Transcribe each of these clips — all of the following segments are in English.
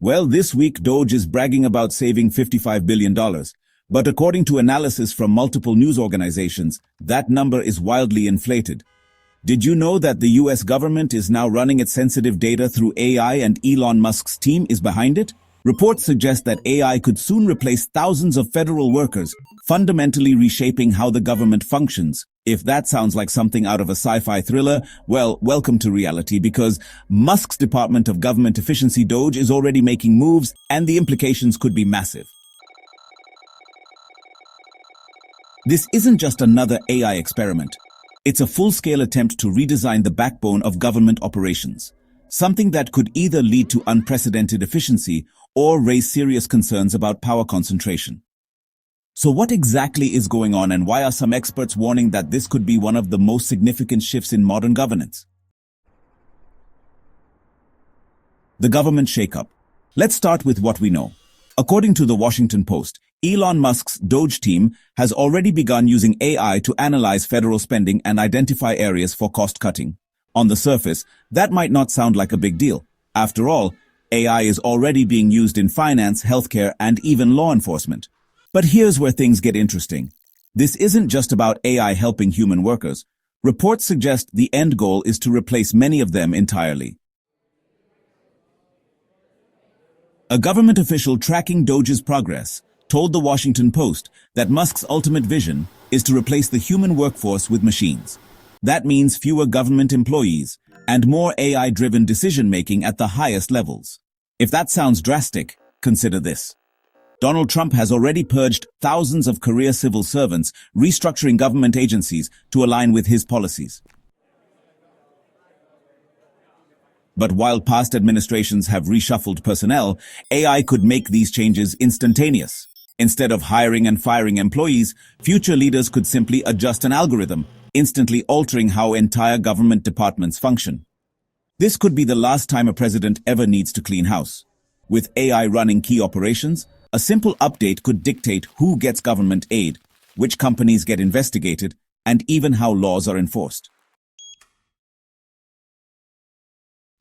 Well, this week Doge is bragging about saving $55 billion. But according to analysis from multiple news organizations, that number is wildly inflated. Did you know that the US government is now running its sensitive data through AI and Elon Musk's team is behind it? Reports suggest that AI could soon replace thousands of federal workers, fundamentally reshaping how the government functions. If that sounds like something out of a sci-fi thriller, well, welcome to reality, because Musk's Department of Government Efficiency Doge is already making moves, and the implications could be massive. This isn't just another AI experiment. It's a full-scale attempt to redesign the backbone of government operations, something that could either lead to unprecedented efficiency or raise serious concerns about power concentration. So what exactly is going on, and why are some experts warning that this could be one of the most significant shifts in modern governance? The government shakeup. Let's start with what we know. According to the Washington Post, Elon Musk's Doge team has already begun using AI to analyze federal spending and identify areas for cost cutting. On the surface, that might not sound like a big deal. After all, AI is already being used in finance, healthcare, and even law enforcement. But here's where things get interesting. This isn't just about AI helping human workers. Reports suggest the end goal is to replace many of them entirely. A government official tracking Doge's progress told the Washington Post that Musk's ultimate vision is to replace the human workforce with machines. That means fewer government employees and more AI-driven decision-making at the highest levels. If that sounds drastic, consider this. Donald Trump has already purged thousands of career civil servants, restructuring government agencies to align with his policies. But while past administrations have reshuffled personnel, AI could make these changes instantaneous. Instead of hiring and firing employees, future leaders could simply adjust an algorithm, instantly altering how entire government departments function. This could be the last time a president ever needs to clean house. With AI running key operations, a simple update could dictate who gets government aid, which companies get investigated, and even how laws are enforced.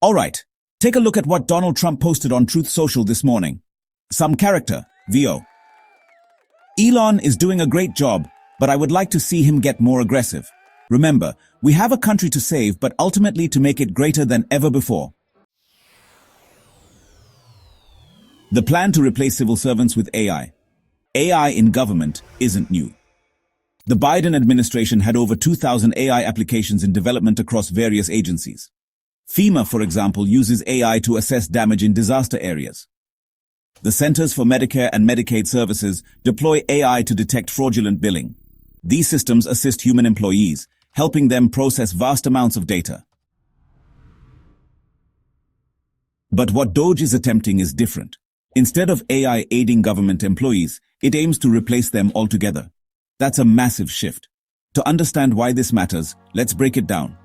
All right, take a look at what Donald Trump posted on Truth Social this morning. Some character, VO. Elon is doing a great job, but I would like to see him get more aggressive. Remember, we have a country to save, but ultimately to make it greater than ever before. The plan to replace civil servants with AI. AI in government isn't new. The Biden administration had over 2,000 AI applications in development across various agencies. FEMA, for example, uses AI to assess damage in disaster areas. The Centers for Medicare and Medicaid Services deploy AI to detect fraudulent billing. These systems assist human employees, helping them process vast amounts of data. But what Doge is attempting is different. Instead of AI aiding government employees, it aims to replace them altogether. That's a massive shift. To understand why this matters, let's break it down.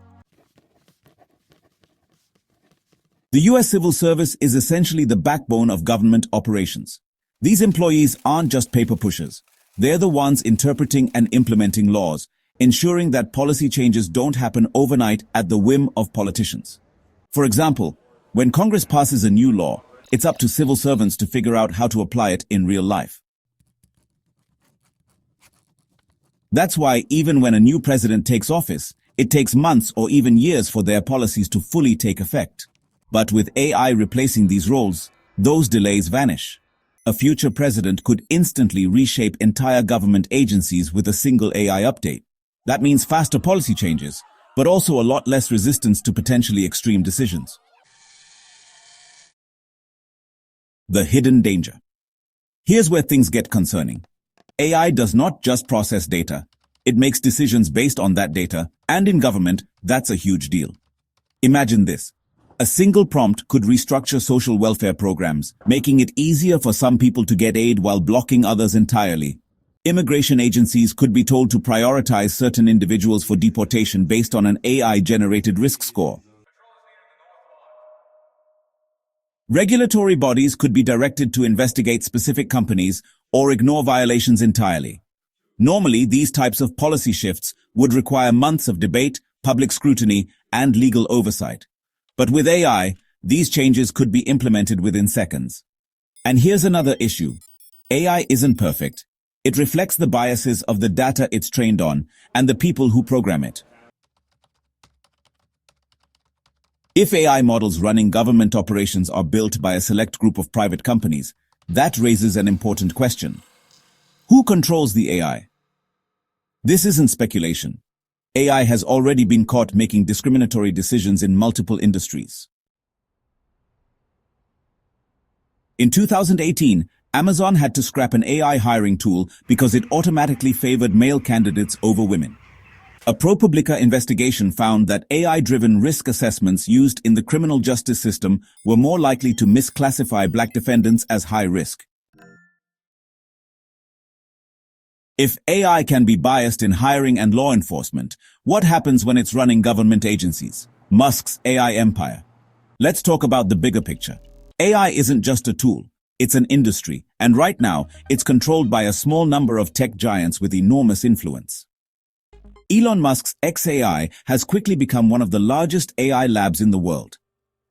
The US Civil Service is essentially the backbone of government operations. These employees aren't just paper pushers. They're the ones interpreting and implementing laws, ensuring that policy changes don't happen overnight at the whim of politicians. For example, when Congress passes a new law, it's up to civil servants to figure out how to apply it in real life. That's why even when a new president takes office, it takes months or even years for their policies to fully take effect. But with AI replacing these roles, those delays vanish. A future president could instantly reshape entire government agencies with a single AI update. That means faster policy changes, but also a lot less resistance to potentially extreme decisions. The hidden danger. Here's where things get concerning. AI does not just process data. It makes decisions based on that data, and in government, that's a huge deal. Imagine this. A single prompt could restructure social welfare programs, making it easier for some people to get aid while blocking others entirely. Immigration agencies could be told to prioritize certain individuals for deportation based on an AI-generated risk score. Regulatory bodies could be directed to investigate specific companies or ignore violations entirely. Normally, these types of policy shifts would require months of debate, public scrutiny, and legal oversight. But with AI, these changes could be implemented within seconds. And here's another issue. AI isn't perfect. It reflects the biases of the data it's trained on and the people who program it. If AI models running government operations are built by a select group of private companies, that raises an important question. Who controls the AI? This isn't speculation. AI has already been caught making discriminatory decisions in multiple industries. In 2018, Amazon had to scrap an AI hiring tool because it automatically favored male candidates over women. A ProPublica investigation found that AI-driven risk assessments used in the criminal justice system were more likely to misclassify black defendants as high risk. If AI can be biased in hiring and law enforcement, what happens when it's running government agencies? Musk's AI empire. Let's talk about the bigger picture. AI isn't just a tool, it's an industry, and right now, it's controlled by a small number of tech giants with enormous influence. Elon Musk's xAI has quickly become one of the largest AI labs in the world.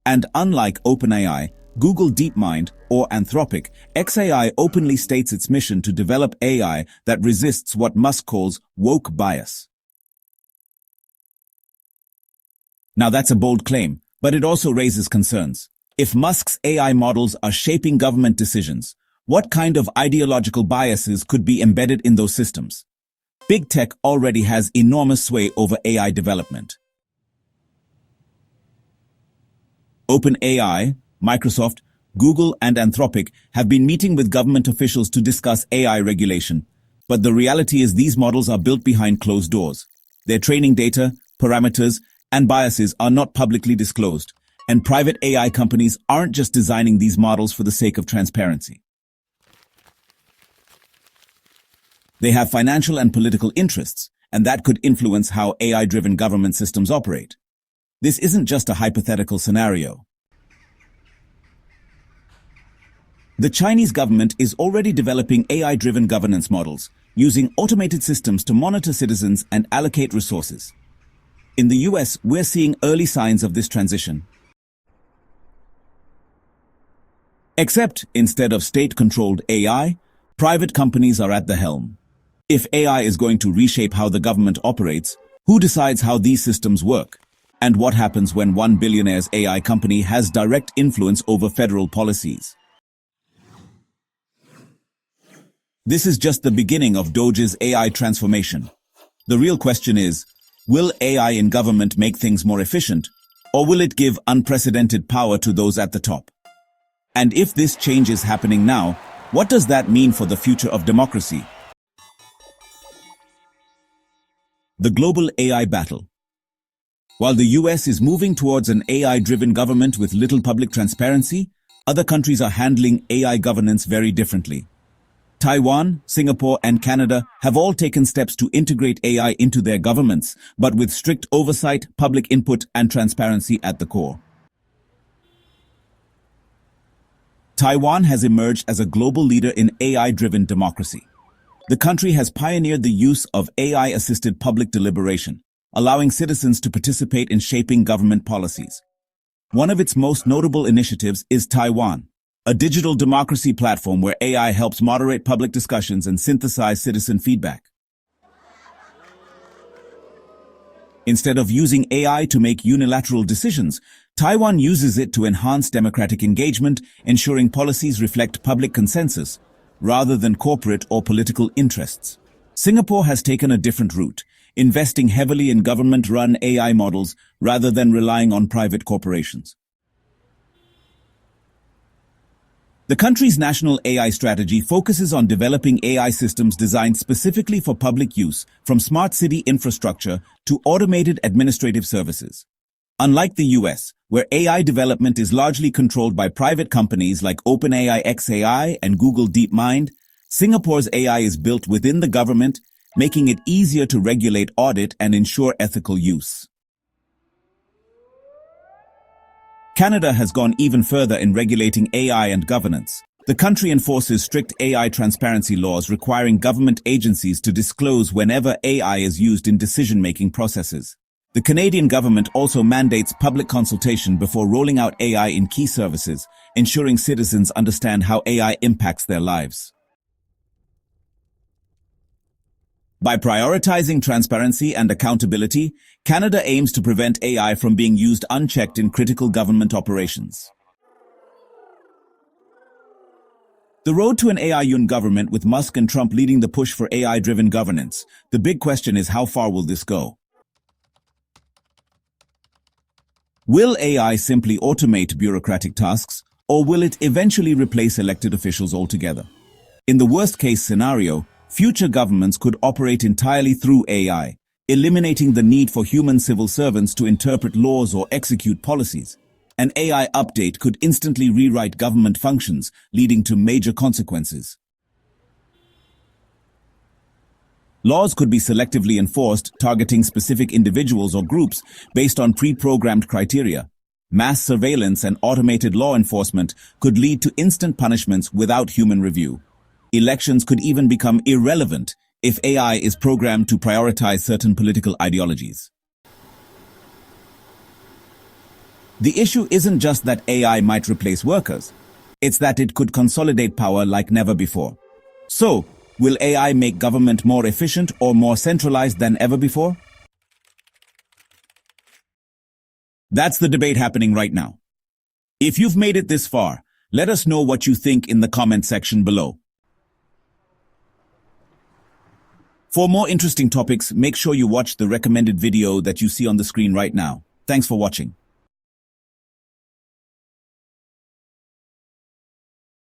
And unlike OpenAI, Google DeepMind, or Anthropic, xAI openly states its mission to develop AI that resists what Musk calls woke bias. Now that's a bold claim, but it also raises concerns. If Musk's AI models are shaping government decisions, what kind of ideological biases could be embedded in those systems? Big tech already has enormous sway over AI development. OpenAI, Microsoft, Google, and Anthropic have been meeting with government officials to discuss AI regulation, but the reality is these models are built behind closed doors. Their training data, parameters, and biases are not publicly disclosed, and private AI companies aren't just designing these models for the sake of transparency. They have financial and political interests, and that could influence how AI-driven government systems operate. This isn't just a hypothetical scenario. The Chinese government is already developing AI-driven governance models, using automated systems to monitor citizens and allocate resources. In the US, we're seeing early signs of this transition. Except, instead of state-controlled AI, private companies are at the helm. If AI is going to reshape how the government operates, who decides how these systems work? And what happens when one billionaire's AI company has direct influence over federal policies? This is just the beginning of Doge's AI transformation. The real question is, will AI in government make things more efficient, or will it give unprecedented power to those at the top? And if this change is happening now, what does that mean for the future of democracy? The global AI battle. While the US is moving towards an AI-driven government with little public transparency, other countries are handling AI governance very differently. Taiwan, Singapore, and Canada have all taken steps to integrate AI into their governments, but with strict oversight, public input, and transparency at the core. Taiwan has emerged as a global leader in AI-driven democracy. The country has pioneered the use of AI-assisted public deliberation, allowing citizens to participate in shaping government policies. One of its most notable initiatives is Taiwan, a digital democracy platform where AI helps moderate public discussions and synthesize citizen feedback. Instead of using AI to make unilateral decisions, Taiwan uses it to enhance democratic engagement, ensuring policies reflect public consensus, rather than corporate or political interests. Singapore has taken a different route, investing heavily in government-run AI models rather than relying on private corporations. The country's national AI strategy focuses on developing AI systems designed specifically for public use, from smart city infrastructure to automated administrative services. Unlike the US, where AI development is largely controlled by private companies like OpenAI xAI and Google DeepMind, Singapore's AI is built within the government, making it easier to regulate, audit, and ensure ethical use. Canada has gone even further in regulating AI and governance. The country enforces strict AI transparency laws requiring government agencies to disclose whenever AI is used in decision-making processes. The Canadian government also mandates public consultation before rolling out AI in key services, ensuring citizens understand how AI impacts their lives. By prioritizing transparency and accountability, Canada aims to prevent AI from being used unchecked in critical government operations. The road to an AI-owned government with Musk and Trump leading the push for AI-driven governance. The big question is, how far will this go? Will AI simply automate bureaucratic tasks, or will it eventually replace elected officials altogether? In the worst-case scenario, future governments could operate entirely through AI, eliminating the need for human civil servants to interpret laws or execute policies. An AI update could instantly rewrite government functions, leading to major consequences. Laws could be selectively enforced, targeting specific individuals or groups based on pre-programmed criteria. Mass surveillance and automated law enforcement could lead to instant punishments without human review. Elections could even become irrelevant if AI is programmed to prioritize certain political ideologies. The issue isn't just that AI might replace workers, it's that it could consolidate power like never before. So, will AI make government more efficient or more centralized than ever before? That's the debate happening right now. If you've made it this far, let us know what you think in the comment section below. For more interesting topics, make sure you watch the recommended video that you see on the screen right now. Thanks for watching.